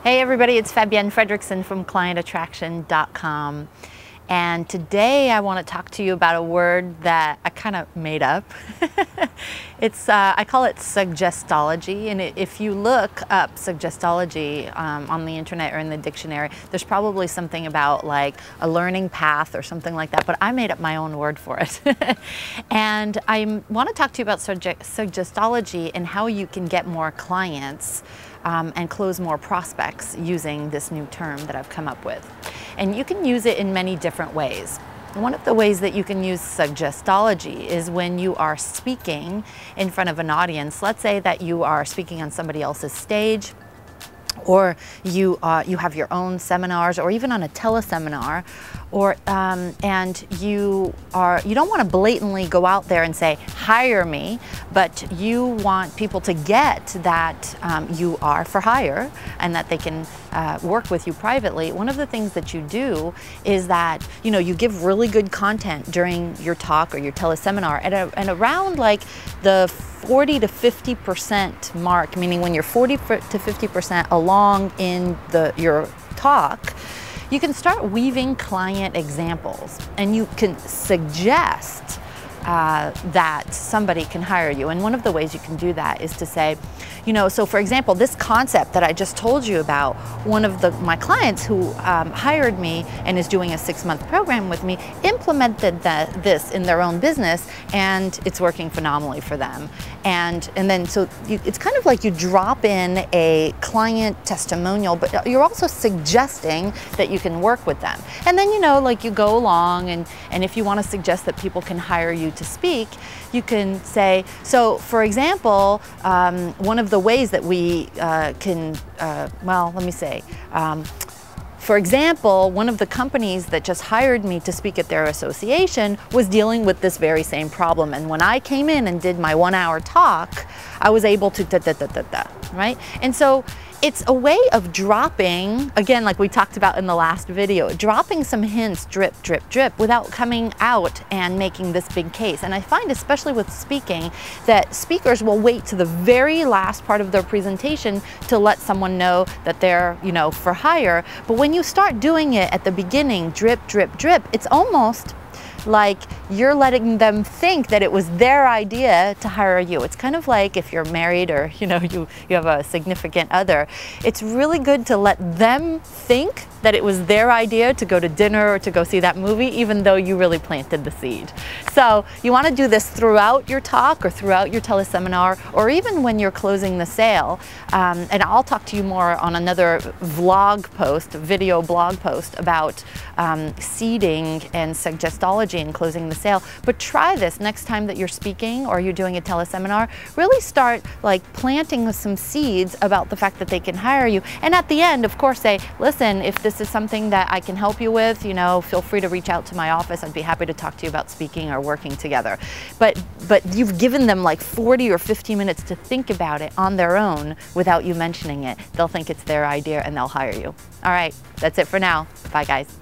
Hey everybody, it's Fabienne Fredrickson from clientattraction.com. And today I want to talk to you about a word that I kind of made up. I call it Suggestology, and if you look up Suggestology on the internet or in the dictionary, there's probably something about like a learning path or something like that, but I made up my own word for it. And I want to talk to you about Suggestology and how you can get more clients and close more prospects using this new term that I've come up with. And you can use it in many different ways. One of the ways that you can use Suggestology is when you are speaking in front of an audience. Let's say that you are speaking on somebody else's stage, or you have your own seminars, or even on a teleseminar, or and you don't want to blatantly go out there and say hire me, but you want people to get that you are for hire and that they can work with you privately. One of the things that you do is that you give really good content during your talk or your teleseminar, and around like the 40 to 50% mark, meaning when you're 40 to 50% along in your talk, you can start weaving client examples, and you can suggest that somebody can hire you. And one of the ways you can do that is to say, so for example, this concept that I just told you about, one of my clients who hired me and is doing a 6-month program with me implemented this in their own business, and it's working phenomenally for them. And then so it's kind of like you drop in a client testimonial, but you're also suggesting that you can work with them. And then like you go along, and if you want to suggest that people can hire you to speak, you can say, so for example, one of the ways that we for example, one of the companies that just hired me to speak at their association was dealing with this very same problem. And when I came in and did my 1-hour talk, I was able to right? And so it's a way of dropping, again, like we talked about in the last video, dropping some hints, drip, drip, drip, without coming out and making this big case. And I find, especially with speaking, that speakers will wait to the very last part of their presentation to let someone know that they're, for hire. But when you start doing it at the beginning, drip, drip, drip, it's almost like you're letting them think that it was their idea to hire you. It's kind of like if you're married, or you have a significant other. It's really good to let them think that it was their idea to go to dinner or to go see that movie, even though you really planted the seed. So you want to do this throughout your talk or throughout your teleseminar, or even when you're closing the sale. And I'll talk to you more on another video blog post about seeding and Suggestology and closing the sale. But try this next time that you're speaking or you're doing a teleseminar. Really start like planting some seeds about the fact that they can hire you. And at the end, of course, say, listen, if this is something that I can help you with, feel free to reach out to my office. I'd be happy to talk to you about speaking or working together. But you've given them like 40 or 50 minutes to think about it on their own without you mentioning it. They'll think it's their idea and they'll hire you. All right, that's it for now. Bye, guys.